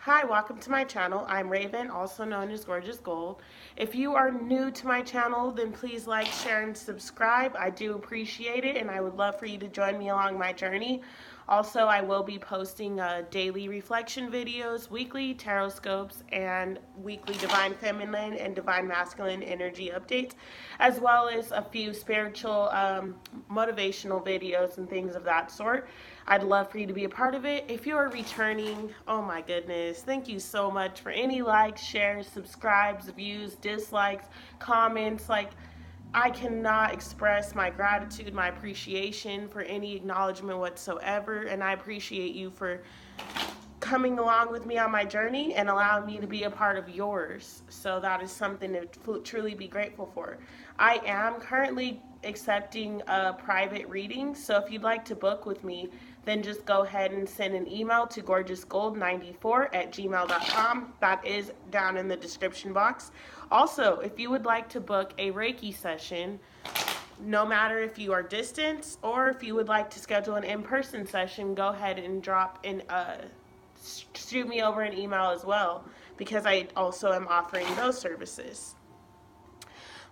Hi, welcome to my channel. I'm Raven, also known as Gorgeous Gold. If you are new to my channel, then please like, share, and subscribe. I do appreciate it, and I would love for you to join me along my journey. Also, I will be posting daily reflection videos, weekly tarot scopes, and weekly divine feminine and divine masculine energy updates, as well as a few spiritual motivational videos and things of that sort. I'd love for you to be a part of it. If you are returning, oh my goodness, thank you so much for any likes, shares, subscribes, views, dislikes, comments. I cannot express my gratitude, my appreciation for any acknowledgement whatsoever, and I appreciate you for coming along with me on my journey and allowing me to be a part of yours. So that is something to truly be grateful for. I am currently accepting a private reading, so if you'd like to book with me, then just go ahead and send an email to gorgeousgold94@gmail.com. That is down in the description box. Also, if you would like to book a Reiki session, no matter if you are distant or if you would like to schedule an in-person session, go ahead and shoot me over an email as well, because I also am offering those services.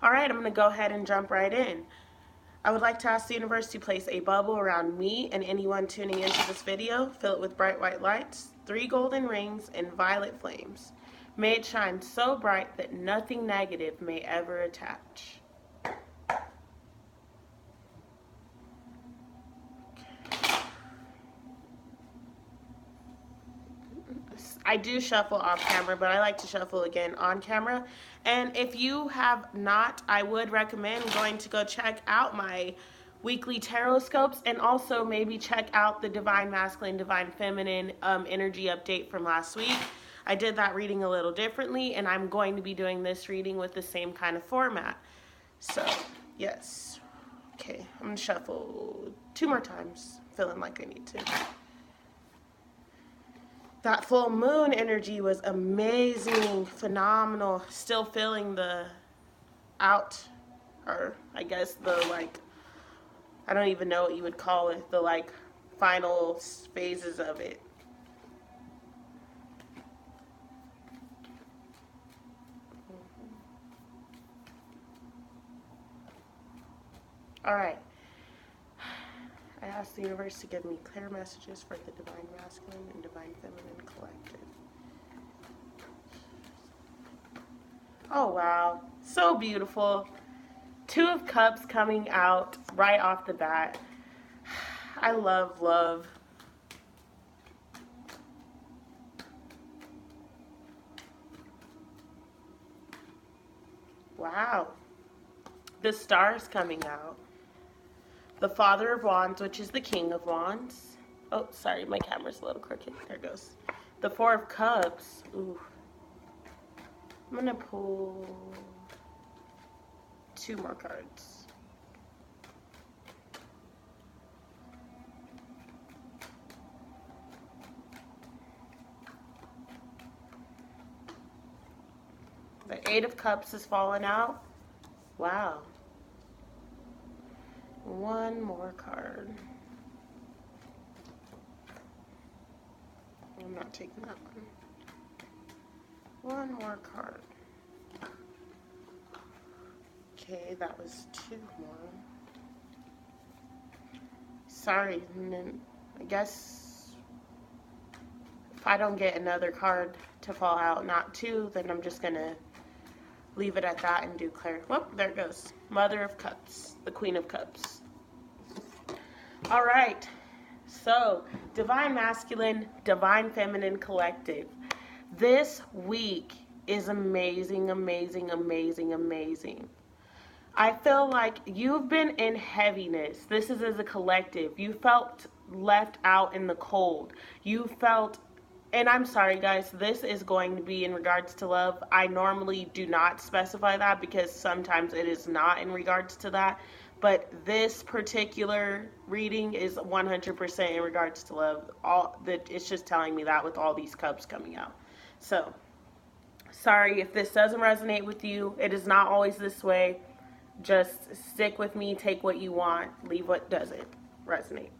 All right, I'm going to go ahead and jump right in. I would like to ask the universe to place a bubble around me and anyone tuning into this video. Fill it with bright white lights, 3 golden rings, and violet flames. May it shine so bright that nothing negative may ever attach. I do shuffle off camera, but I like to shuffle again on camera. And if you have not, I would recommend going to go check out my weekly tarot scopes, and also maybe check out the Divine Masculine, Divine Feminine energy update from last week. I did that reading a little differently, and I'm going to be doing this reading with the same kind of format. So, yes. Okay, I'm going to shuffle 2 more times, feeling like I need to. That full moon energy was amazing, phenomenal. Still feeling the or I guess I don't even know what you would call it, the final phases of it. All right. I asked the universe to give me clear messages for the Divine Masculine and Divine Feminine Collective. Oh, wow. So beautiful. 2 of Cups coming out right off the bat. I love love. Wow. The Stars coming out. The Father of Wands, which is the King of Wands. Oh, sorry, my camera's a little crooked. There it goes. The 4 of Cups. Ooh. I'm going to pull 2 more cards. The 8 of Cups has fallen out. Wow. 1 more card. I'm not taking that one. 1 more card. Okay, that was 2 more. Sorry, and then I guess if I don't get another card to fall out, not 2, then I'm just gonna leave it at that and do clear. Well, there it goes. Mother of Cups, the Queen of Cups. All right, so Divine Masculine, Divine Feminine Collective. This week is amazing, amazing, amazing, amazing. I feel like you've been in heaviness. This is as a collective. You felt left out in the cold. You felt, and I'm sorry guys, this is going to be in regards to love. I normally do not specify that because sometimes it is not in regards to that. But this particular reading is 100% in regards to love. It's just telling me that with all these cups coming out. So, sorry if this doesn't resonate with you. It is not always this way. Just stick with me, take what you want, leave what doesn't resonate.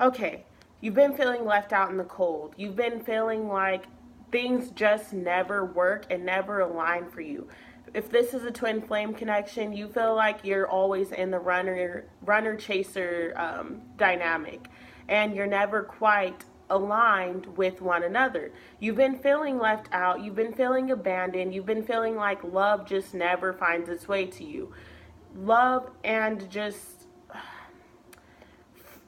Okay, You've been feeling left out in the cold. You've been feeling like things just never work and never align for you. If this is a twin flame connection, you feel like you're always in the runner chaser dynamic, and you're never quite aligned with one another. You've been feeling left out. You've been feeling abandoned. You've been feeling like love just never finds its way to you. Love and just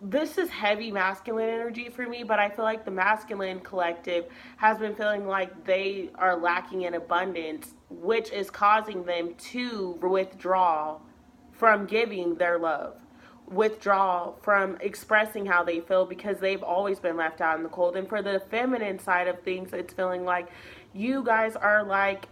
this is heavy masculine energy for me, but I feel like the masculine collective has been feeling like they are lacking in abundance, which is causing them to withdraw from giving their love, withdraw from expressing how they feel because they've always been left out in the cold. And for the feminine side of things, it's feeling like you guys are like,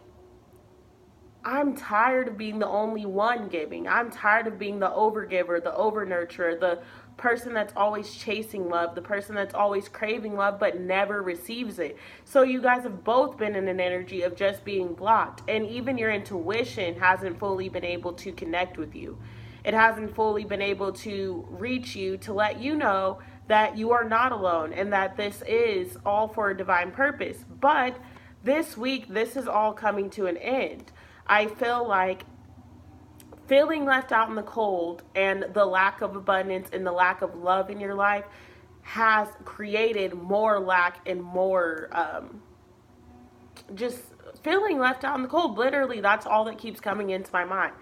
I'm tired of being the only one giving. I'm tired of being the overgiver, the overnurturer, the person that's always chasing love, the person that's always craving love but never receives it. So you guys have both been in an energy of just being blocked, and even your intuition hasn't fully been able to connect with you. It hasn't fully been able to reach you to let you know that you are not alone and that this is all for a divine purpose. But this week, this is all coming to an end. I feel like feeling left out in the cold and the lack of abundance and the lack of love in your life has created more lack and more just feeling left out in the cold. Literally, that's all that keeps coming into my mind.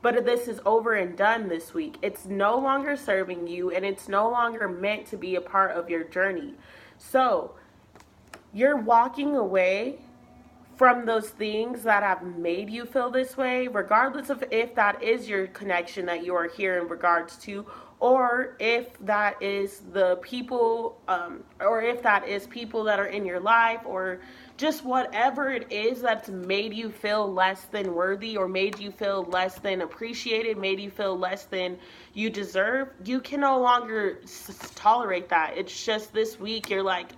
But this is over and done this week. It's no longer serving you, and it's no longer meant to be a part of your journey. So you're walking away from those things that have made you feel this way, regardless of if that is your connection that you are here in regards to, or if that is the people, or if that is people that are in your life, or just whatever it is that's made you feel less than worthy, or made you feel less than appreciated, made you feel less than you deserve. You can no longer tolerate that. It's just this week you're like,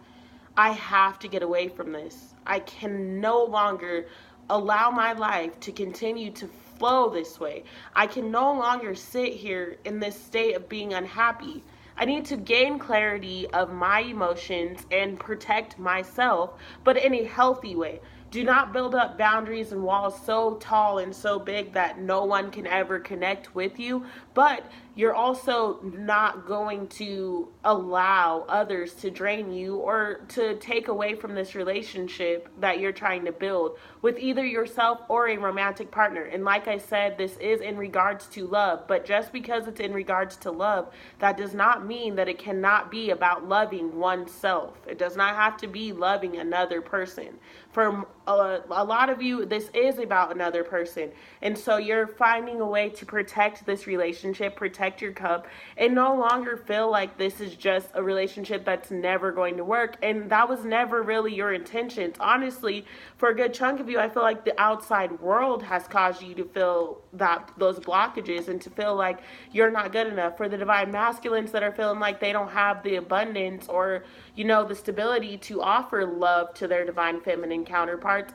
I have to get away from this. I can no longer allow my life to continue to flow this way. I can no longer sit here in this state of being unhappy. I need to gain clarity of my emotions and protect myself, but in a healthy way. Do not build up boundaries and walls so tall and so big that no one can ever connect with you, but you're also not going to allow others to drain you or to take away from this relationship that you're trying to build with either yourself or a romantic partner. And like I said, this is in regards to love, but just because it's in regards to love, that does not mean that it cannot be about loving oneself. It does not have to be loving another person. For a lot of you, this is about another person. And so you're finding a way to protect this relationship, protect your cup, and no longer feel like this is just a relationship that's never going to work. And that was never really your intentions. Honestly, for a good chunk of you, I feel like the outside world has caused you to feel that those blockages and to feel like you're not good enough. For the divine masculines that are feeling like they don't have the abundance or, you know, the stability to offer love to their divine feminine counterparts,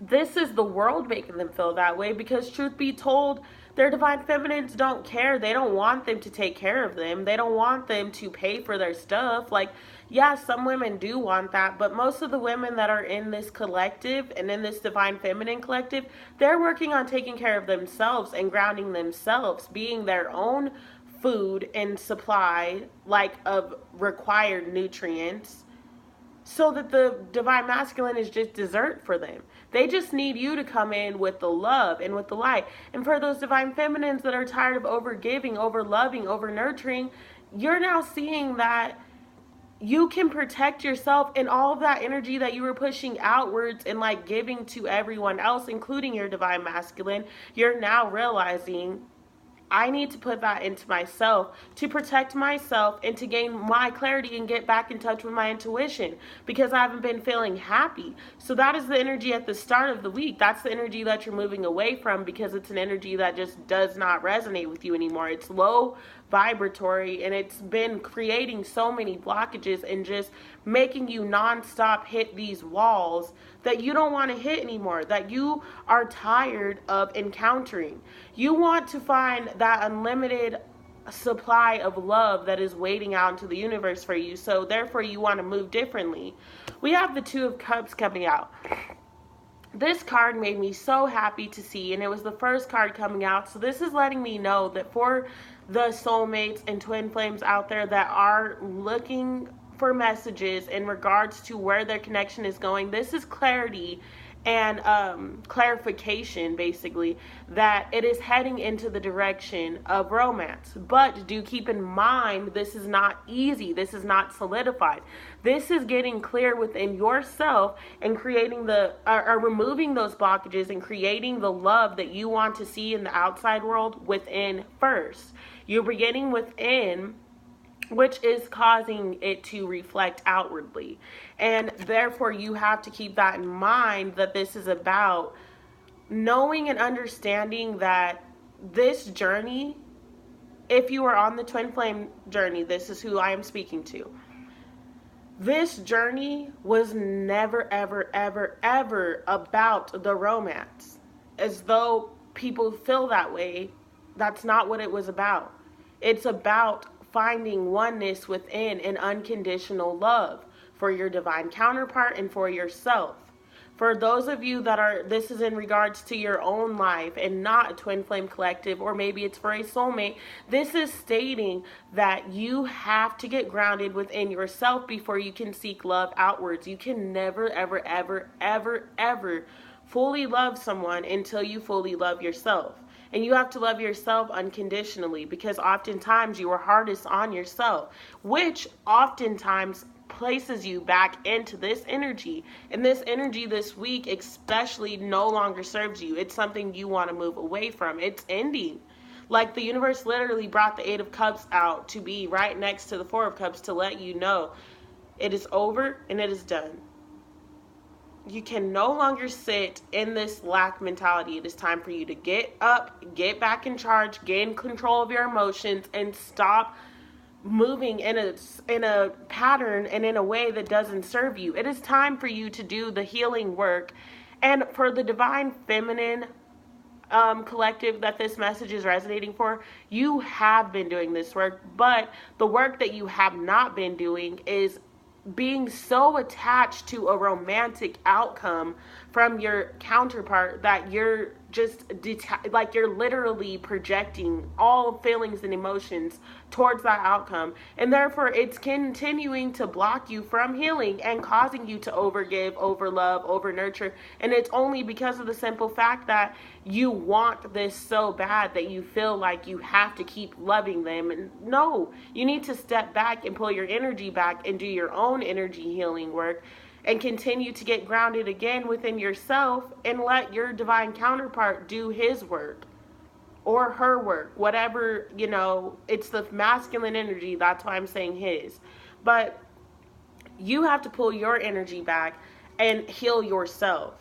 this is the world making them feel that way, because truth be told, their divine feminines don't care. They don't want them to take care of them. They don't want them to pay for their stuff. Like, yeah, some women do want that, but most of the women that are in this collective and in this divine feminine collective, they're working on taking care of themselves and grounding themselves, being their own food and supply, like, of required nutrients, so that the divine masculine is just dessert for them. They just need you to come in with the love and with the light. And for those divine feminines that are tired of over giving, over loving, over nurturing, you're now seeing that you can protect yourself, and all of that energy that you were pushing outwards and like giving to everyone else, including your divine masculine, you're now realizing, I need to put that into myself to protect myself and to gain my clarity and get back in touch with my intuition, because I haven't been feeling happy. So that is the energy at the start of the week. That's the energy that you're moving away from, because it's an energy that just does not resonate with you anymore. It's low vibratory, and it's been creating so many blockages and just making you nonstop hit these walls that you don't want to hit anymore, that you are tired of encountering. You want to find that unlimited supply of love that is waiting out into the universe for you. So therefore you want to move differently. We have the Two of Cups coming out. This card made me so happy to see, and it was the first card coming out. So this is letting me know that for the soulmates and twin flames out there that are looking for messages in regards to where their connection is going, this is clarity and clarification, basically, that it is heading into the direction of romance. But do keep in mind, this is not easy. This is not solidified. This is getting clear within yourself and creating removing those blockages and creating the love that you want to see in the outside world within first. You're beginning within, which is causing it to reflect outwardly. And therefore, you have to keep that in mind, that this is about knowing and understanding that this journey, if you are on the twin flame journey, this is who I am speaking to. This journey was never, ever, ever, ever about the romance. As though people feel that way, that's not what it was about. It's about finding oneness within an unconditional love for your divine counterpart and for yourself. For those of you that are, this is in regards to your own life and not a twin flame collective, or maybe it's for a soulmate, this is stating that you have to get grounded within yourself before you can seek love outwards. You can never, ever, ever, ever, ever fully love someone until you fully love yourself. And you have to love yourself unconditionally, because oftentimes you are hardest on yourself, which oftentimes places you back into this energy. And this energy this week especially no longer serves you. It's something you want to move away from. It's ending. Like the universe literally brought the Eight of Cups out to be right next to the Four of Cups to let you know it is over and it is done. You can no longer sit in this lack mentality. It is time for you to get up, get back in charge, gain control of your emotions, and stop moving in a pattern and in a way that doesn't serve you. It is time for you to do the healing work. And for the divine feminine collective that this message is resonating for, you have been doing this work, but the work that you have not been doing is being so attached to a romantic outcome from your counterpart that you're just like you're literally projecting all feelings and emotions towards that outcome, and therefore it's continuing to block you from healing and causing you to overgive, overlove, overnurture. And it's only because of the simple fact that you want this so bad that you feel like you have to keep loving them. And no, you need to step back and pull your energy back and do your own energy healing work and continue to get grounded again within yourself and let your divine counterpart do his work or her work, whatever, you know. It's the masculine energy, that's why I'm saying his. But you have to pull your energy back and heal yourself.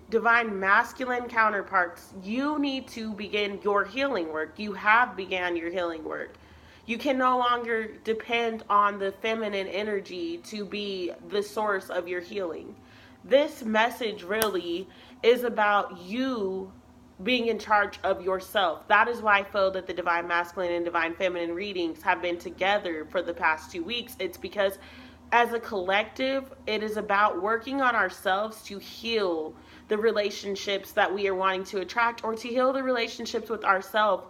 Divine masculine counterparts, you need to begin your healing work. You have began your healing work. You can no longer depend on the feminine energy to be the source of your healing. This message really is about you being in charge of yourself. That is why I feel that the divine masculine and divine feminine readings have been together for the past 2 weeks. It's because as a collective, it is about working on ourselves to heal the relationships that we are wanting to attract, or to heal the relationships with ourselves,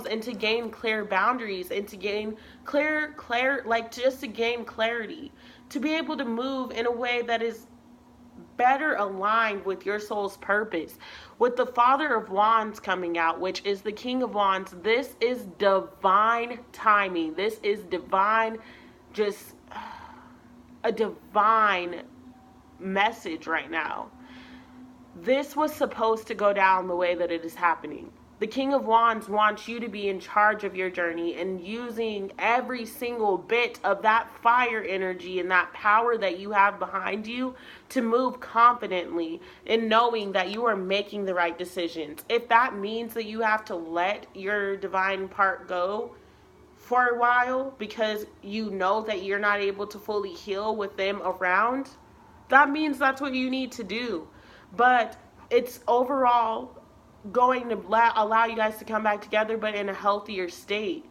and to gain clear boundaries, and to gain just to gain clarity, to be able to move in a way that is better aligned with your soul's purpose. With the Father of Wands coming out, which is the King of Wands, this is divine timing. This is divine, just a divine message right now. This was supposed to go down the way that it is happening. The King of Wands wants you to be in charge of your journey and using every single bit of that fire energy and that power that you have behind you to move confidently in knowing that you are making the right decisions. If that means that you have to let your divine part go for a while because you know that you're not able to fully heal with them around, that means that's what you need to do. But it's overall going to allow you guys to come back together, but in a healthier state,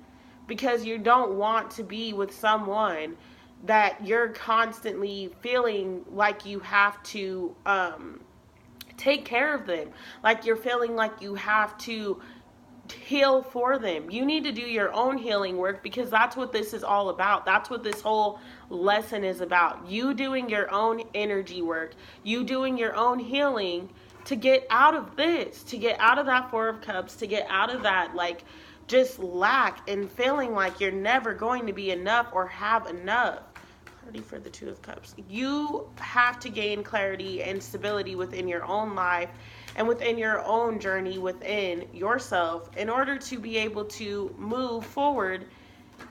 because you don't want to be with someone that you're constantly feeling like you have to take care of them, like you're feeling like you have to heal for them. You need to do your own healing work, because that's what this is all about. That's what this whole lesson is about. You doing your own energy work, you doing your own healing to get out of this, to get out of that Four of Cups, to get out of that like just lack and feeling like you're never going to be enough or have enough. Clarity for the Two of Cups. You have to gain clarity and stability within your own life and within your own journey within yourself in order to be able to move forward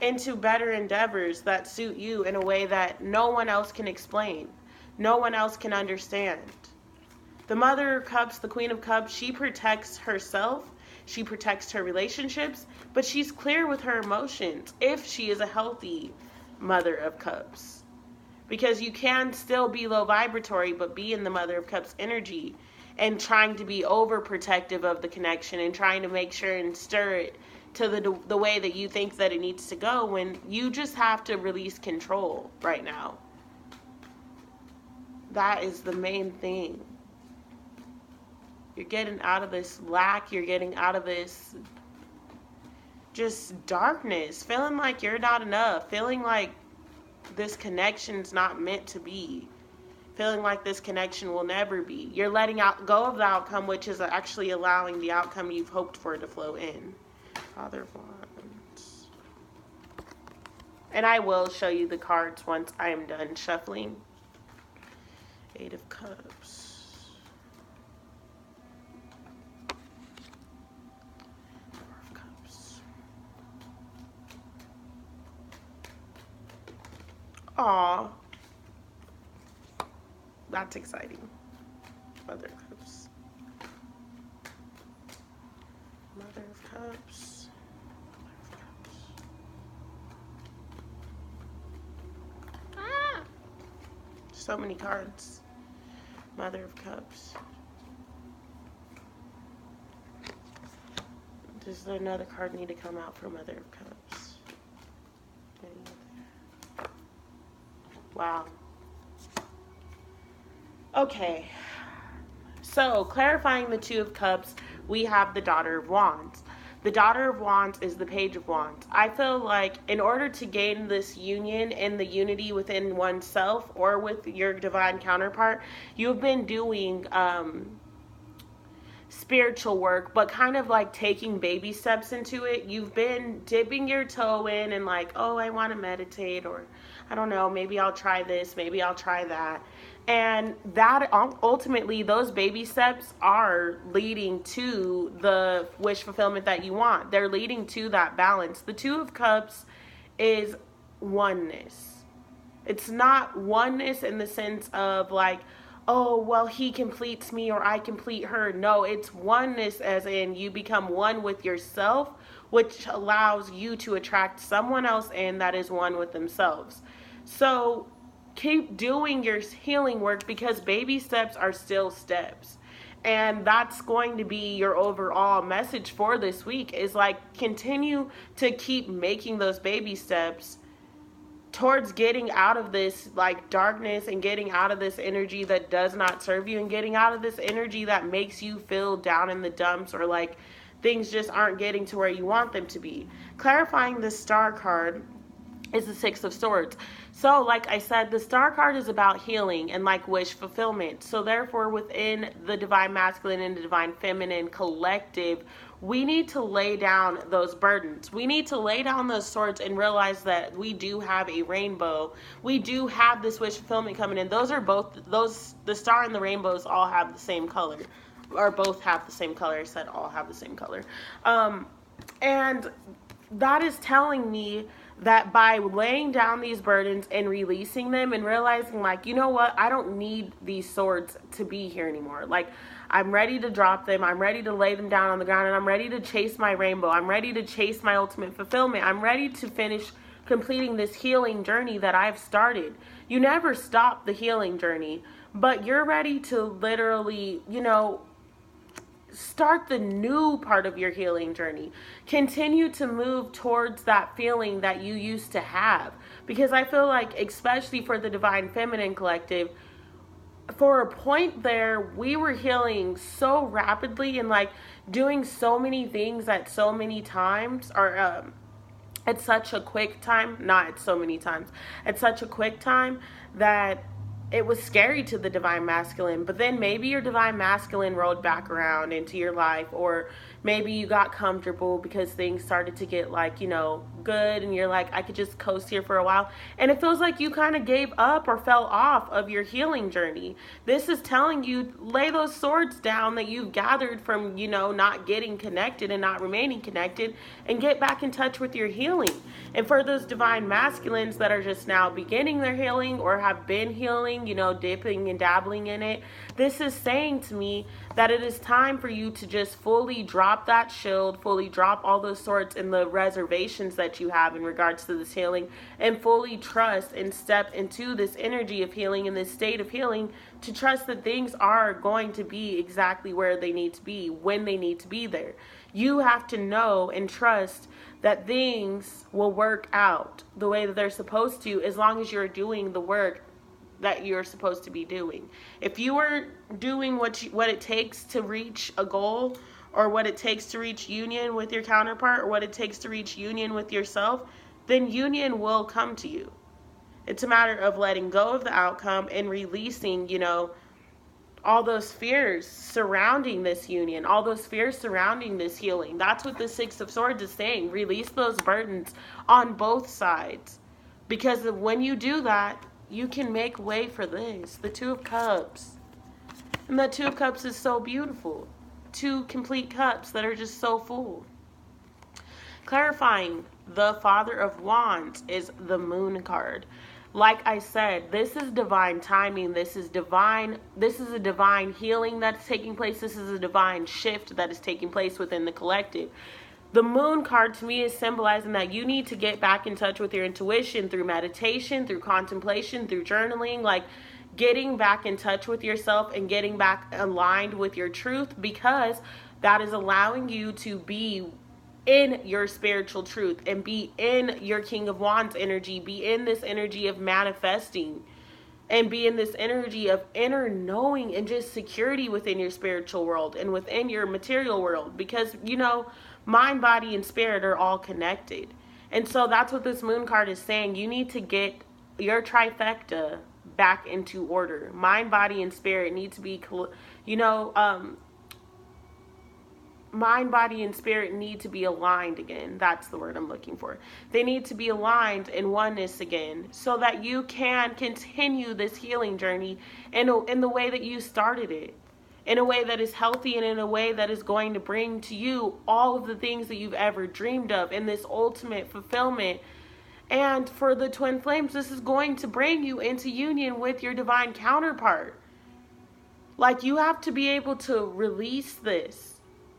into better endeavors that suit you in a way that no one else can explain, no one else can understand. The Mother of Cups, the Queen of Cups, she protects herself, she protects her relationships, but she's clear with her emotions if she is a healthy Mother of Cups. Because you can still be low vibratory, but be in the Mother of Cups energy and trying to be overprotective of the connection and trying to make sure and stir it to the way that you think that it needs to go, when you just have to release control right now. That is the main thing. You're getting out of this lack, you're getting out of this just darkness, feeling like you're not enough, feeling like this connection's not meant to be, feeling like this connection will never be. You're letting go of the outcome, which is actually allowing the outcome you've hoped for to flow in. Father of Wands. And I will show you the cards once I am done shuffling. Eight of Cups. Four of Cups. Aw. That's exciting. Mother of Cups. Mother of Cups. Mother of Cups. Ah! So many cards. Mother of Cups. Does another card need to come out for Mother of Cups? Wow. Okay. So, clarifying the Two of Cups, we have the Daughter of Wands. The Daughter of Wands is the Page of Wands. I feel like in order to gain this union and the unity within oneself or with your divine counterpart, you've been doing spiritual work, but kind of like taking baby steps into it. You've been dipping your toe in and like, oh, I want to meditate, or I don't know, maybe I'll try this, maybe I'll try that. And that ultimately, those baby steps are leading to the wish fulfillment that you want. They're leading to that balance. The Two of Cups is oneness. It's not oneness in the sense of like, oh, well, he completes me or I complete her. No, it's oneness as in you become one with yourself, which allows you to attract someone else in that is one with themselves. So keep doing your healing work, because baby steps are still steps. And that's going to be your overall message for this week, is like continue to keep making those baby steps towards getting out of this like darkness and getting out of this energy that does not serve you and getting out of this energy that makes you feel down in the dumps or like things just aren't getting to where you want them to be. Clarifying the Star card is the Six of Swords. So like I said, the Star card is about healing and like wish fulfillment. So therefore, within the Divine Masculine and the Divine Feminine collective, we need to lay down those burdens. We need to lay down those swords and realize that we do have a rainbow. We do have this wish fulfillment coming in. Those are both, the star and the rainbows all have the same color, or both have the same color. I said all have the same color. And that is telling me that by laying down these burdens and releasing them and realizing like, you know what, I don't need these swords to be here anymore. Like, I'm ready to drop them. I'm ready to lay them down on the ground, and I'm ready to chase my rainbow. I'm ready to chase my ultimate fulfillment. I'm ready to finish completing this healing journey that I've started. You never stop the healing journey, but you're ready to literally, you know, start the new part of your healing journey. Continue to move towards that feeling that you used to have. Because I feel like, especially for the Divine Feminine Collective, for a point there, we were healing so rapidly and like doing so many things at so many times, or at such a quick time, not at so many times, at such a quick time that it was scary to the Divine Masculine. But then maybe your Divine Masculine rolled back around into your life, or maybe you got comfortable because things started to get like, good, and you're like, I could just coast here for a while, and it feels like you kind of gave up or fell off of your healing journey. This is telling you, lay those swords down that you've gathered from, not getting connected and not remaining connected, and get back in touch with your healing. And for those Divine Masculines that are just now beginning their healing or have been healing, dipping and dabbling in it, this is saying to me that it is time for you to just fully drop that shield, fully drop all those swords and the reservations that you have in regards to this healing, and fully trust and step into this energy of healing and this state of healing, to trust that things are going to be exactly where they need to be, when they need to be there. You have to know and trust that things will work out the way that they're supposed to, as long as you're doing the work that you're supposed to be doing. If you are doing what it takes to reach a goal, or what it takes to reach union with your counterpart, or what it takes to reach union with yourself, then union will come to you. It's a matter of letting go of the outcome and releasing, all those fears surrounding this union, all those fears surrounding this healing. That's what the Six of Swords is saying. Release those burdens on both sides. Because when you do that, you can make way for this. The Two of Cups. And the Two of Cups is so beautiful. Two complete cups that are just so full. Clarifying, the Father of Wands is the Moon card. Like I said, this is divine timing. This is a divine healing that's taking place. This is a divine shift that is taking place within the collective. The Moon card to me is symbolizing that you need to get back in touch with your intuition through meditation, through contemplation, through journaling, like getting back in touch with yourself and getting back aligned with your truth, because that is allowing you to be in your spiritual truth and be in your King of Wands energy, be in this energy of manifesting, and be in this energy of inner knowing and just security within your spiritual world and within your material world, because mind, body, and spirit are all connected. And so that's what this Moon card is saying. You need to get your trifecta back into order. Mind, body, and spirit need to be, mind, body, and spirit need to be aligned again. That's the word I'm looking for. They need to be aligned in oneness again, so that you can continue this healing journey in the way that you started it. In a way that is healthy, and in a way that is going to bring to you all of the things that you've ever dreamed of in this ultimate fulfillment. And for the Twin Flames, this is going to bring you into union with your divine counterpart. Like, you have to be able to release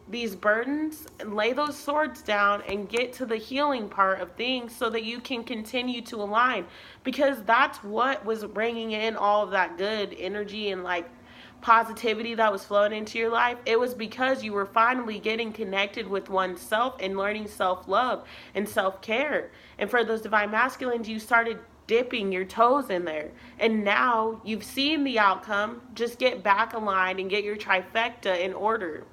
these burdens, and lay those swords down and get to the healing part of things, so that you can continue to align. Because that's what was bringing in all of that good energy and like positivity that was flowing into your life. It was because you were finally getting connected with oneself and learning self-love and self-care. And for those Divine Masculines, you started dipping your toes in there, and now you've seen the outcome. Just get back aligned and get your trifecta in order.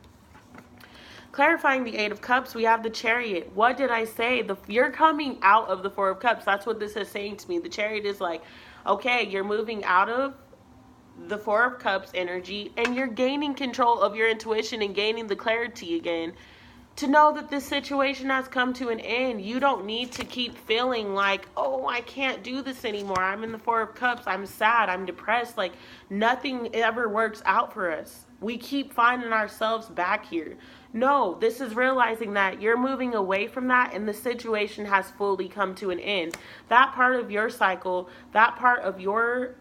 Clarifying the Eight of Cups, we have the Chariot. What did I say? You're coming out of the Four of Cups. That's what this is saying to me. The Chariot is like, okay, you're moving out of the Four of Cups energy, and you're gaining control of your intuition and gaining the clarity again to know that this situation has come to an end. You don't need to keep feeling like, oh, I can't do this anymore. I'm in the Four of Cups. I'm sad. I'm depressed. Like, nothing ever works out for us. We keep finding ourselves back here. No, this is realizing that you're moving away from that, and the situation has fully come to an end. That part of your cycle, that part of your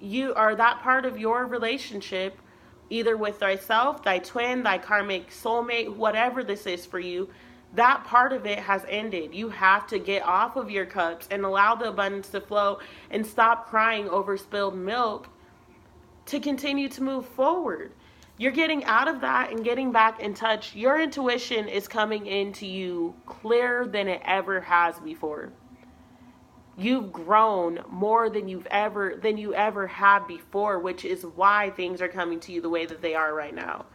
that part of your relationship, either with thyself, thy twin, thy karmic soulmate, whatever this is for you, that part of it has ended. You have to get off of your cups and allow the abundance to flow, and stop crying over spilled milk to continue to move forward. You're getting out of that and getting back in touch. Your intuition is coming into you clearer than it ever has before. You've grown more than you ever had before, which is why things are coming to you the way that they are right now.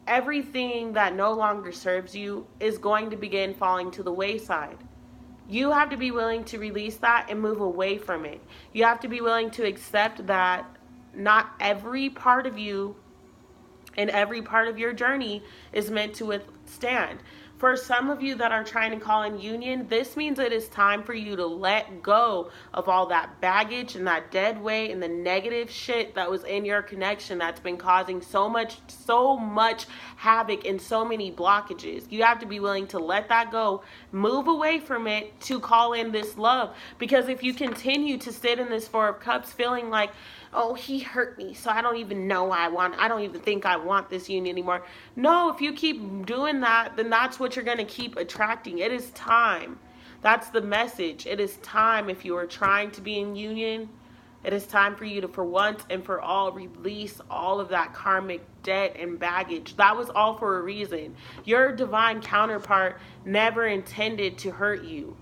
Everything that no longer serves you is going to begin falling to the wayside. You have to be willing to release that and move away from it. You have to be willing to accept that not every part of you and every part of your journey is meant to withstand. For some of you that are trying to call in union, this means it is time for you to let go of all that baggage and that dead weight and the negative shit that was in your connection that's been causing so much havoc and so many blockages. You have to be willing to let that go, move away from it to call in this love. Because if you continue to sit in this Four of Cups feeling like, oh, he hurt me, so I don't even think I want this union anymore. No, if you keep doing that, then that's what you're going to keep attracting. It is time. That's the message. It is time. If you are trying to be in union, it is time for you to, for once and for all, release all of that karmic debt and baggage. That was all for a reason. Your divine counterpart never intended to hurt you.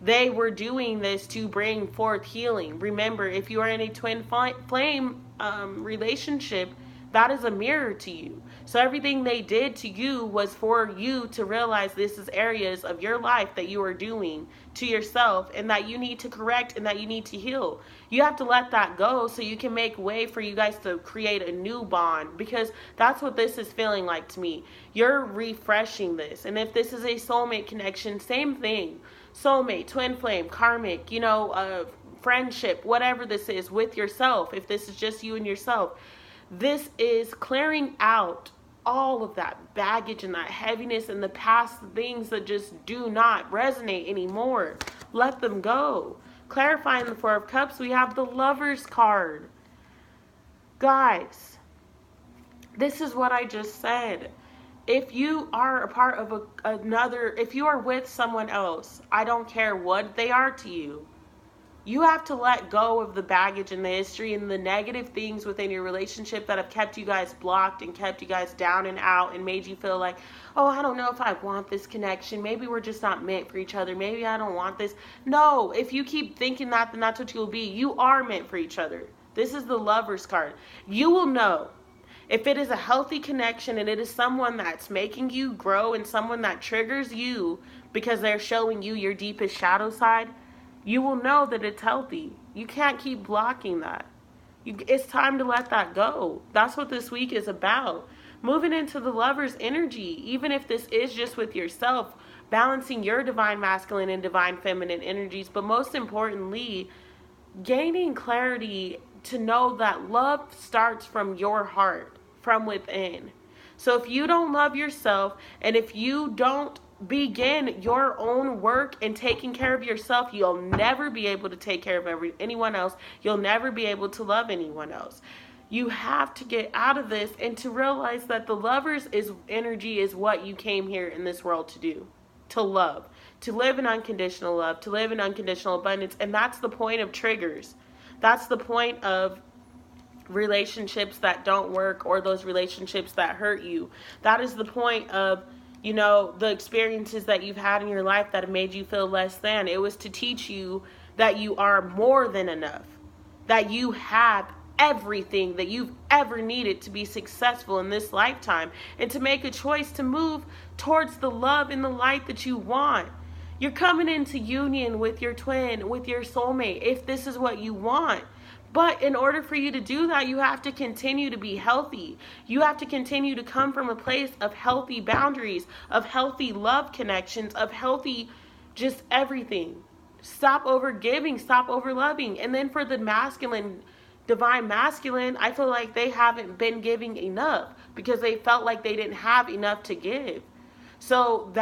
They were doing this to bring forth healing. Remember, if you are in a twin flame relationship, that is a mirror to you. So everything they did to you was for you to realize this is areas of your life that you are doing to yourself and that you need to correct and that you need to heal. You have to let that go so you can make way for you guys to create a new bond, because that's what this is feeling like to me. You're refreshing this. And if this is a soulmate connection, same thing. Soulmate, twin flame, karmic, friendship, whatever this is with yourself. If this is just you and yourself, this is clearing out all of that baggage and that heaviness and the past things that just do not resonate anymore. Let them go. Clarifying the Four of Cups, we have the Lover's card. Guys, this is what I just said. If you are a part of if you are with someone else, I don't care what they are to you, you have to let go of the baggage and the history and the negative things within your relationship that have kept you guys blocked and kept you guys down and out and made you feel like, oh, I don't know if I want this connection. Maybe we're just not meant for each other. Maybe I don't want this. No, if you keep thinking that, then that's what you'll be. You are meant for each other. This is the Lover's card. You will know. If it is a healthy connection and it is someone that's making you grow and someone that triggers you because they're showing you your deepest shadow side, you will know that it's healthy. You can't keep blocking that. It's time to let that go. That's what this week is about. Moving into the Lover's energy, even if this is just with yourself, balancing your divine masculine and divine feminine energies, but most importantly, gaining clarity to know that love starts from your heart, from within. So if you don't love yourself, and if you don't begin your own work and taking care of yourself, you'll never be able to take care of anyone else. You'll never be able to love anyone else. You have to get out of this and to realize that the Lover's energy is what you came here in this world to do. To love. To live in unconditional love. To live in unconditional abundance. And that's the point of triggers. That's the point of relationships that don't work, or those relationships that hurt you. That is the point of, the experiences that you've had in your life that have made you feel less than. It was to teach you that you are more than enough. That you have everything that you've ever needed to be successful in this lifetime, and to make a choice to move towards the love and the light that you want. You're coming into union with your twin, with your soulmate, if this is what you want. But in order for you to do that, you have to continue to be healthy. You have to continue to come from a place of healthy boundaries, of healthy love connections, of healthy just everything. Stop over giving, stop over loving. And then for the masculine, divine masculine, I feel like they haven't been giving enough because they felt like they didn't have enough to give. So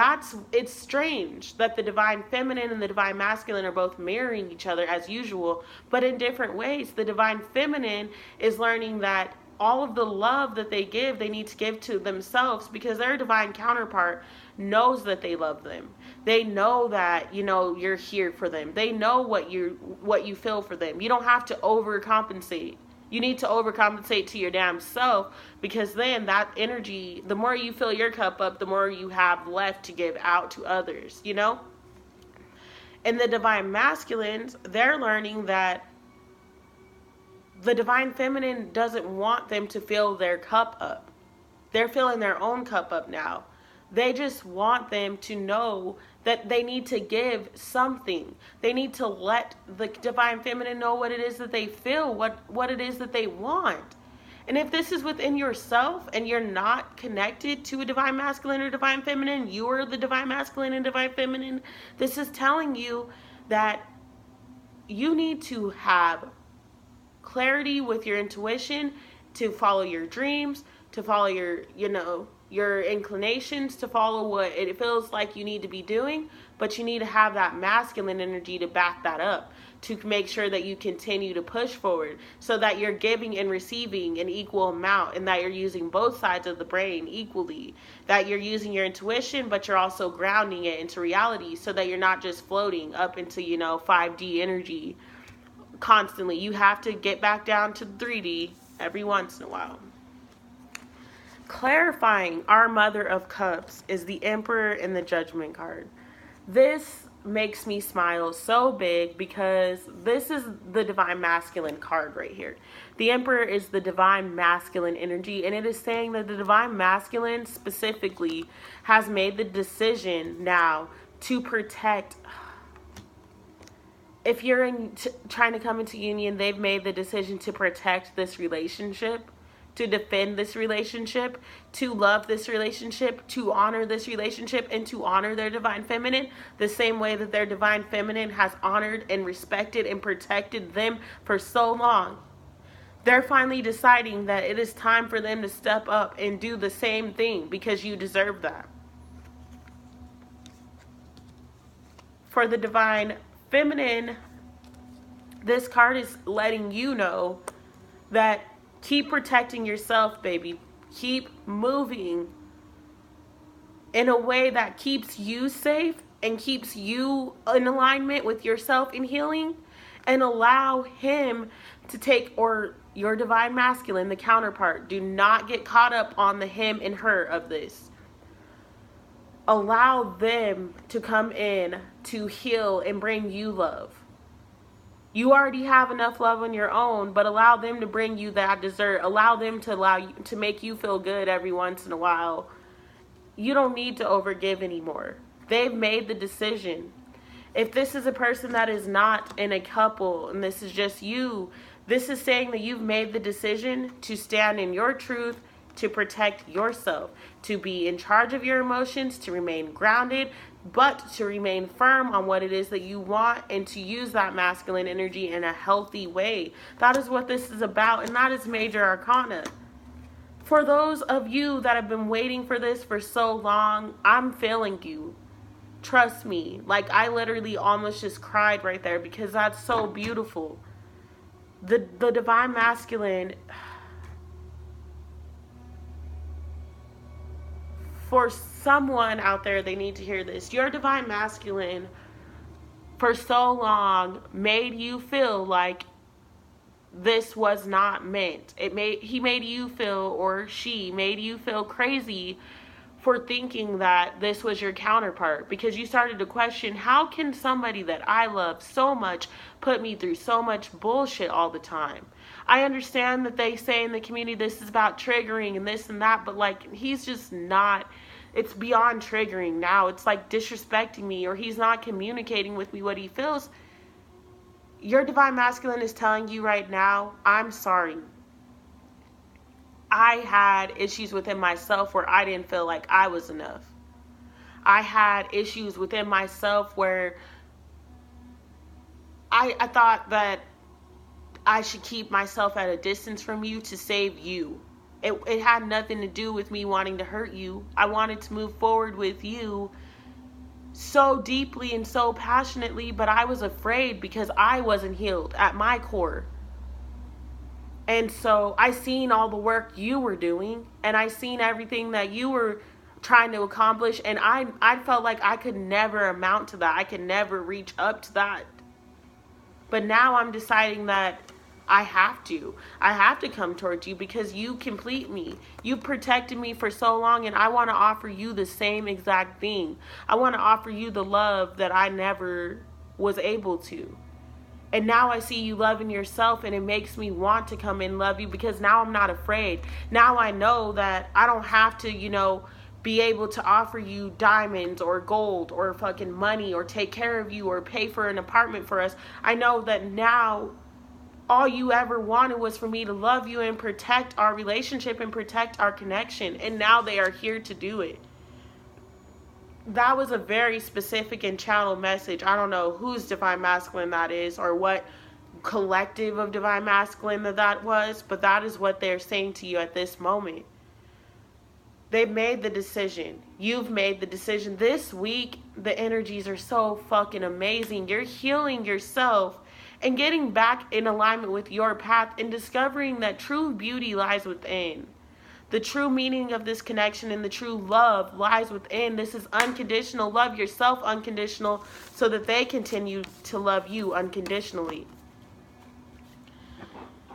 it's strange that the divine feminine and the divine masculine are both mirroring each other as usual, but in different ways. The divine feminine is learning that all of the love that they give, they need to give to themselves, because their divine counterpart knows that they love them. They know that, you're here for them. They know what you feel for them. You don't have to overcompensate. You need to overcompensate to your damn self, because then that energy, the more you fill your cup up, the more you have left to give out to others, you know? And the divine masculines, they're learning that the divine feminine doesn't want them to fill their cup up. They're filling their own cup up now. They just want them to know that they need to give something. They need to let the divine feminine know what it is that they feel, what it is that they want. And if this is within yourself and you're not connected to a divine masculine or divine feminine, you're the divine masculine and divine feminine, this is telling you that you need to have clarity with your intuition, to follow your dreams, to follow your inclinations, to follow what it feels like you need to be doing, but you need to have that masculine energy to back that up, to make sure that you continue to push forward, so that you're giving and receiving an equal amount, and that you're using both sides of the brain equally, that you're using your intuition, but you're also grounding it into reality, so that you're not just floating up into 5D energy constantly. You have to get back down to 3D every once in a while. Clarifying our Mother of Cups is the Emperor and the Judgment card. This makes me smile so big, because this is the divine masculine card right here. The Emperor is the divine masculine energy, and it is saying that the divine masculine specifically has made the decision now to protect. If you're trying to come into union, they've made the decision to protect this relationship, to defend this relationship, to love this relationship, to honor this relationship, and to honor their divine feminine the same way that their divine feminine has honored and respected and protected them for so long. They're finally deciding that it is time for them to step up and do the same thing, because you deserve that. For the divine feminine, this card is letting you know that keep protecting yourself, baby. Keep moving in a way that keeps you safe and keeps you in alignment with yourself and healing, and allow him to take, or your divine masculine, the counterpart, do not get caught up on the him and her of this. Allow them to come in to heal and bring you love. You already have enough love on your own, but allow them to bring you that dessert. Allow them to make you feel good every once in a while. You don't need to overgive anymore. They've made the decision. If this is a person that is not in a couple and this is just you, this is saying that you've made the decision to stand in your truth, to protect yourself, to be in charge of your emotions, to remain grounded, but to remain firm on what it is that you want, and to use that masculine energy in a healthy way. That is what this is about, and that is Major Arcana. For those of you that have been waiting for this for so long, I'm feeling you. Trust me. Like, I literally almost just cried right there, because that's so beautiful. The divine masculine, for someone out there, they need to hear this. Your divine masculine, for so long, made you feel like this was not meant. He made you feel, or she made you feel crazy for thinking that this was your counterpart, because you started to question, how can somebody that I love so much put me through so much bullshit all the time? I understand that they say in the community this is about triggering and this and that, but like, he's just not. It's beyond triggering now. It's like disrespecting me, or he's not communicating with me what he feels. Your divine masculine is telling you right now, I'm sorry. I had issues within myself where I didn't feel like I was enough. I had issues within myself where I thought that I should keep myself at a distance from you to save you. It had nothing to do with me wanting to hurt you. I wanted to move forward with you so deeply and so passionately, but I was afraid because I wasn't healed at my core. And so I seen all the work you were doing, and I seen everything that you were trying to accomplish, and I felt like I could never amount to that. I could never reach up to that. But now I'm deciding that I have to. I have to come towards you because you complete me. You protected me for so long, and I want to offer you the same exact thing. I want to offer you the love that I never was able to. And now I see you loving yourself, and it makes me want to come and love you because now I'm not afraid. Now I know that I don't have to, be able to offer you diamonds or gold or fucking money or take care of you or pay for an apartment for us. I know that now all you ever wanted was for me to love you and protect our relationship and protect our connection. And now they are here to do it. That was a very specific and channeled message. I don't know whose divine masculine that is or what collective of divine masculine that was, but that is what they're saying to you at this moment. They've made the decision. You've made the decision. This week, the energies are so fucking amazing. You're healing yourself and getting back in alignment with your path and discovering that true beauty lies within. The true meaning of this connection and the true love lies within. This is unconditional. Love yourself unconditional so that they continue to love you unconditionally.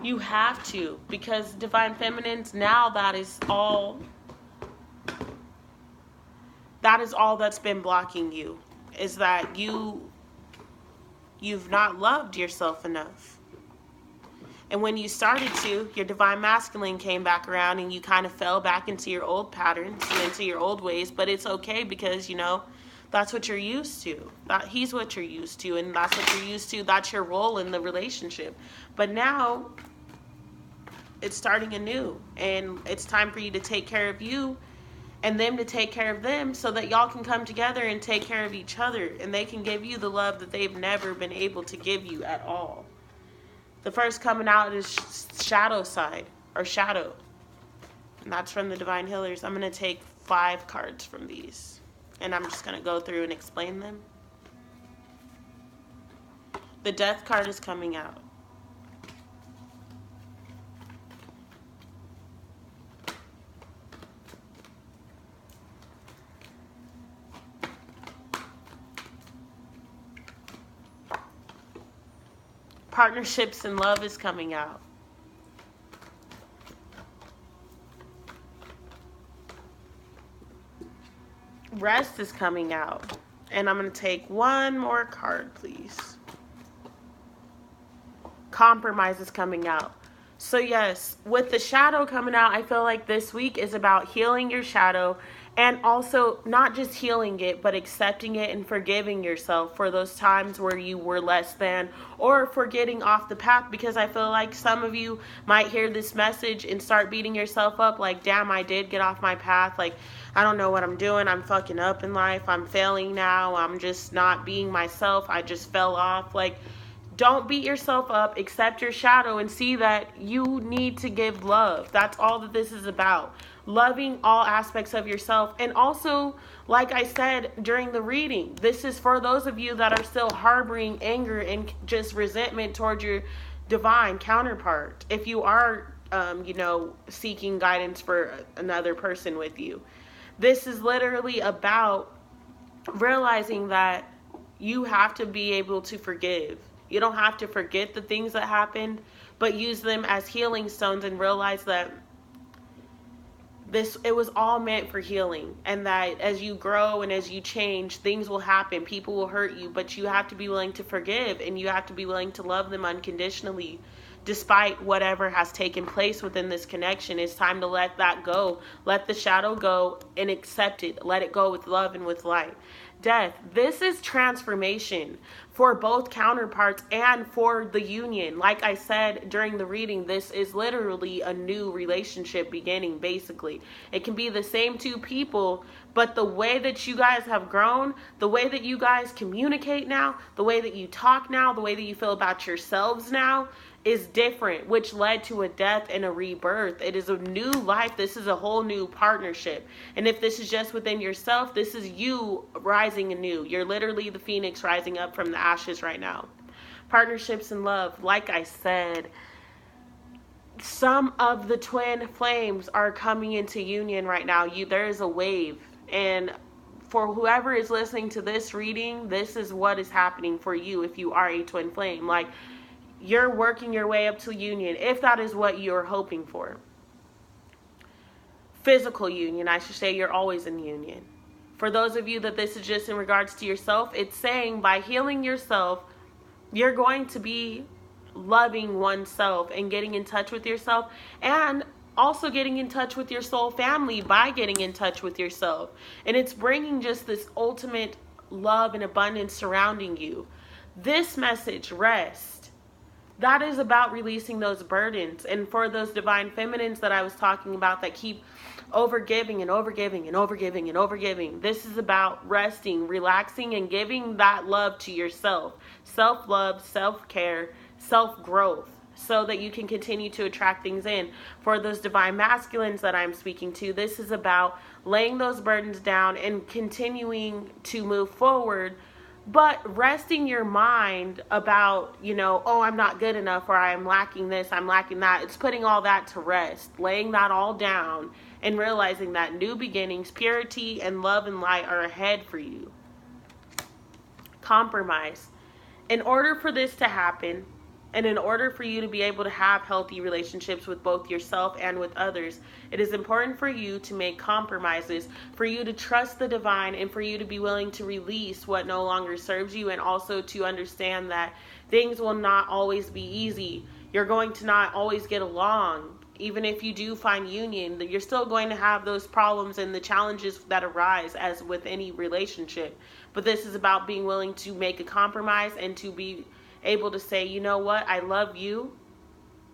You have to, because divine feminines, now that is all that's been blocking you, is that you've not loved yourself enough. And when you started to, your divine masculine came back around and you kind of fell back into your old patterns and into your old ways. But it's okay because, that's what you're used to. He's what you're used to, and that's what you're used to. That's your role in the relationship. But now it's starting anew, and it's time for you to take care of you and them to take care of them so that y'all can come together and take care of each other, and they can give you the love that they've never been able to give you at all. The first coming out is shadow side, or shadow. And that's from the Divine Healers. I'm going to take 5 cards from these. And I'm just going to go through and explain them. The Death card is coming out. Partnerships and Love is coming out. Rest is coming out. And I'm going to take 1 more card, please. Compromise is coming out. So yes, with the shadow coming out, I feel like this week is about healing your shadow, and also not just healing it, but accepting it and forgiving yourself for those times where you were less than, or for getting off the path, because I feel like some of you might hear this message and start beating yourself up like, damn, I did get off my path. Like, I don't know what I'm doing. I'm fucking up in life. I'm failing now. I'm just not being myself. I just fell off. Like, don't beat yourself up. Accept your shadow and see that you need to give love. That's all that this is about. Loving all aspects of yourself. And also, like I said during the reading, this is for those of you that are still harboring anger and just resentment towards your divine counterpart. If you are, seeking guidance for another person with you. This is literally about realizing that you have to be able to forgive. You don't have to forget the things that happened, but use them as healing stones and realize that it was all meant for healing, and that as you grow and as you change, things will happen. People will hurt you, but you have to be willing to forgive, and you have to be willing to love them unconditionally. Despite whatever has taken place within this connection, it's time to let that go. Let the shadow go and accept it. Let it go with love and with light. Death. This is transformation for both counterparts and for the union. Like I said during the reading, this is literally a new relationship beginning, basically. It can be the same 2 people, but the way that you guys have grown, the way that you guys communicate now, the way that you talk now, the way that you feel about yourselves now is different, which led to a death and a rebirth. It is a new life. This is a whole new partnership. And if this is just within yourself, this is you rising anew. You're literally the phoenix rising up from the ashes right now. Partnerships and love. Like I said, some of the twin flames are coming into union right now. There is a wave. And for whoever is listening to this reading, this is what is happening for you if you are a twin flame. Like, you're working your way up to union, if that is what you're hoping for. Physical union, I should say, you're always in union. For those of you that this is just in regards to yourself, it's saying by healing yourself, you're going to be loving oneself and getting in touch with yourself, and also getting in touch with your soul family by getting in touch with yourself. And it's bringing just this ultimate love and abundance surrounding you. This message, rest, that is about releasing those burdens. And for those divine feminines that I was talking about that keep overgiving and overgiving and overgiving and overgiving, this is about resting, relaxing, and giving that love to yourself. Self-love, self-care, self-growth, so that you can continue to attract things in. For those divine masculines that I'm speaking to, this is about laying those burdens down and continuing to move forward, but resting your mind about, oh, I'm not good enough, or I'm lacking this, I'm lacking that. It's putting all that to rest, laying that all down, and realizing that new beginnings, purity, and love and light are ahead for you. Compromise. In order for this to happen, and in order for you to be able to have healthy relationships with both yourself and with others, it is important for you to make compromises, for you to trust the divine, and for you to be willing to release what no longer serves you, and also to understand that things will not always be easy. You're going to not always get along. Even if you do find union, you're still going to have those problems and the challenges that arise as with any relationship. But this is about being willing to make a compromise and to be able to say, you know what, I love you.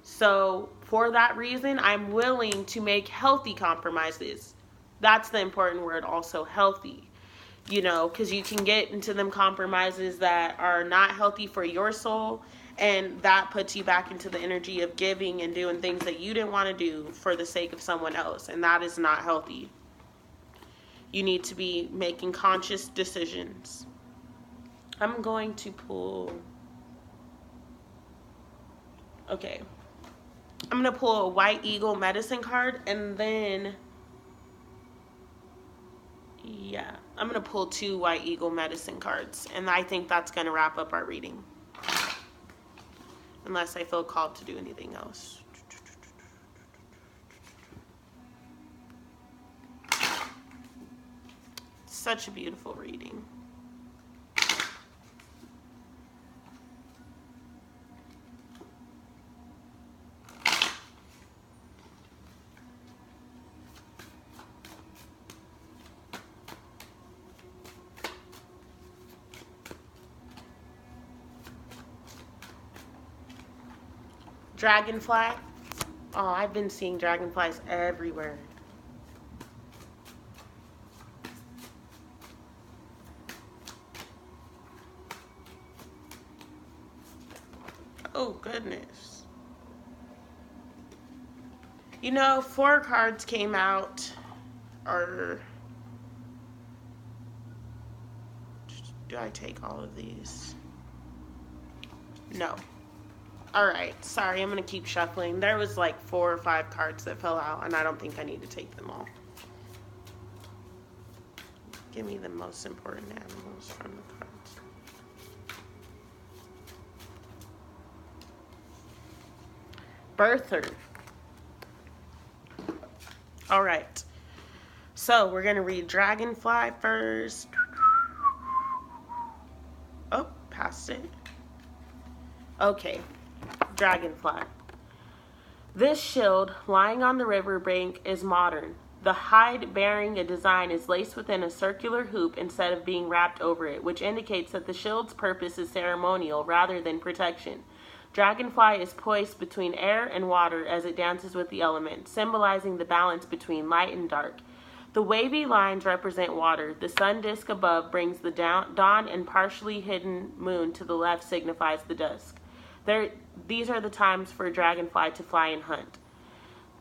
So for that reason, I'm willing to make healthy compromises. That's the important word also, healthy. Because you can get into them compromises that are not healthy for your soul, and that puts you back into the energy of giving and doing things that you didn't want to do for the sake of someone else, and that is not healthy. You need to be making conscious decisions. I'm going to pull... Okay. I'm going to pull a White Eagle medicine card, and then... yeah, I'm going to pull 2 White Eagle medicine cards, and I think that's going to wrap up our reading. Unless I feel called to do anything else. Such a beautiful reading. Dragonfly. Oh, I've been seeing dragonflies everywhere. Oh, goodness. 4 cards came out. Or do I take all of these? No. Alright, sorry, I'm going to keep shuffling. There was like 4 or 5 cards that fell out, and I don't think I need to take them all. Give me the most important animals from the cards. Birther. Alright, so we're going to read Dragonfly first. Oh, passed it. Okay. Dragonfly. This shield lying on the riverbank is modern. The hide bearing a design is laced within a circular hoop instead of being wrapped over it, which indicates that the shield's purpose is ceremonial rather than protection. Dragonfly is poised between air and water as it dances with the elements, symbolizing the balance between light and dark. The wavy lines represent water. The sun disk above brings the dawn, and partially hidden moon to the left signifies the dusk. These are the times for a dragonfly to fly and hunt.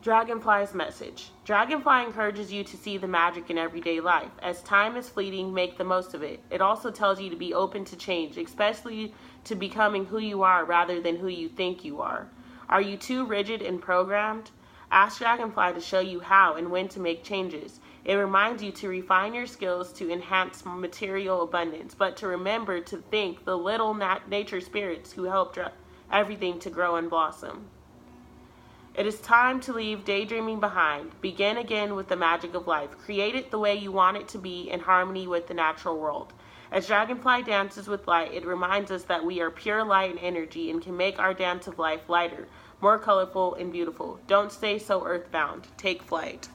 Dragonfly's message. Dragonfly encourages you to see the magic in everyday life. As time is fleeting, make the most of it. It also tells you to be open to change, especially to becoming who you are rather than who you think you are. Are you too rigid and programmed? Ask Dragonfly to show you how and when to make changes. It reminds you to refine your skills to enhance material abundance, but to remember to thank the little nature spirits who help everything to grow and blossom. It is time to leave daydreaming behind. Begin again with the magic of life. Create it the way you want it to be in harmony with the natural world. As Dragonfly dances with light, it reminds us that we are pure light and energy and can make our dance of life lighter, more colorful, and beautiful. Don't stay so earthbound. Take flight.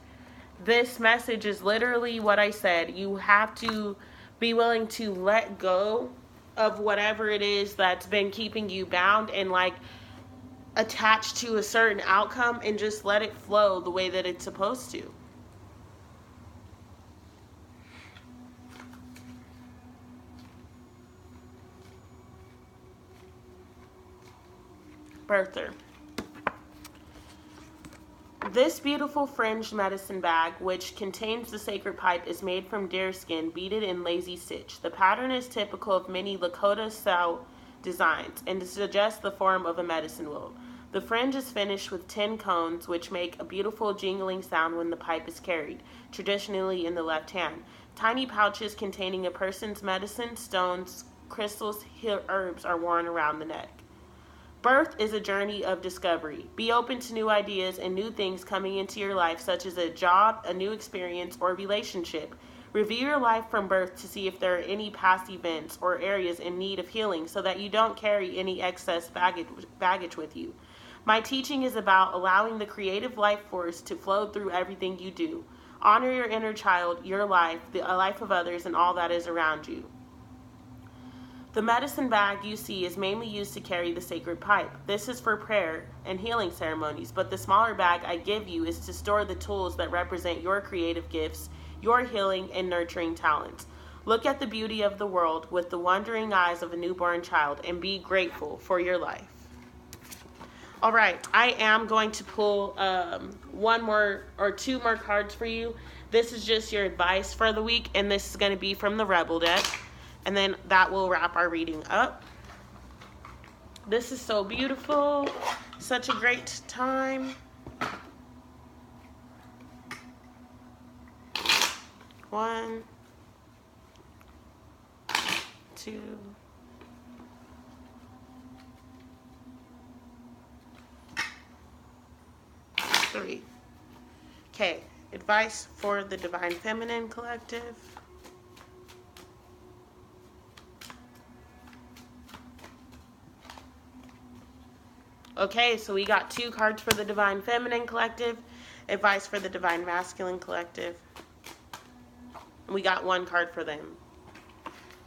This message is literally what I said. You have to be willing to let go of whatever it is that's been keeping you bound and attached to a certain outcome, and just let it flow the way that it's supposed to. Birther. This beautiful fringed medicine bag, which contains the sacred pipe, is made from deer skin beaded in lazy stitch. The pattern is typical of many Lakota-style designs and suggests the form of a medicine wheel. The fringe is finished with 10 cones, which make a beautiful jingling sound when the pipe is carried, traditionally in the left hand. Tiny pouches containing a person's medicine, stones, crystals, herbs are worn around the neck. Birth is a journey of discovery. Be open to new ideas and new things coming into your life, such as a job, a new experience, or relationship. Review your life from birth to see if there are any past events or areas in need of healing so that you don't carry any excess baggage with you. My teaching is about allowing the creative life force to flow through everything you do. Honor your inner child, your life, the life of others, and all that is around you. The medicine bag you see is mainly used to carry the sacred pipe. This is for prayer and healing ceremonies, but the smaller bag I give you is to store the tools that represent your creative gifts, your healing and nurturing talents. Look at the beauty of the world with the wondering eyes of a newborn child and be grateful for your life. All right, I am going to pull one more or two more cards for you. This is just your advice for the week, and this is going to be from the Rebel deck. And then that will wrap our reading up. This is so beautiful. Such a great time. 1, 2, 3. Okay, advice for the Divine Feminine Collective. Okay, so we got 2 cards for the Divine Feminine Collective, advice for the Divine Masculine Collective, and we got 1 card for them.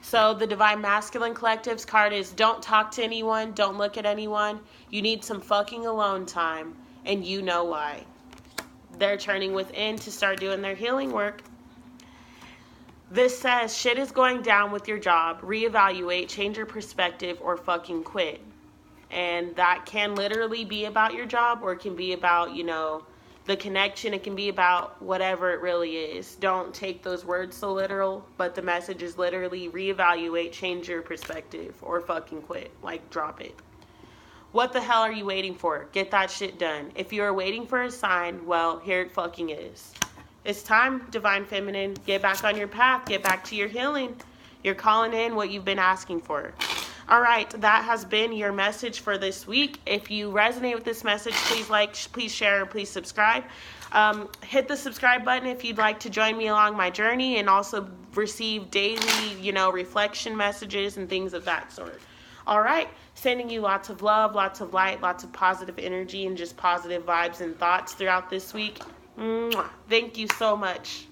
So the Divine Masculine Collective's card is don't talk to anyone, don't look at anyone, you need some fucking alone time, and you know why. They're turning within to start doing their healing work. This says shit is going down with your job, reevaluate, change your perspective, or fucking quit. And that can literally be about your job, or it can be about, the connection. It can be about whatever it really is. Don't take those words so literal, but the message is literally reevaluate, change your perspective, or fucking quit. Drop it. What the hell are you waiting for? Get that shit done. If you are waiting for a sign, well, here it fucking is. It's time, Divine Feminine. Get back on your path. Get back to your healing. You're calling in what you've been asking for. All right, that has been your message for this week. If you resonate with this message, please like, please share, please subscribe. Hit the subscribe button if you'd like to join me along my journey and also receive daily, reflection messages and things of that sort. All right, sending you lots of love, lots of light, lots of positive energy, and just positive vibes and thoughts throughout this week. Mwah. Thank you so much.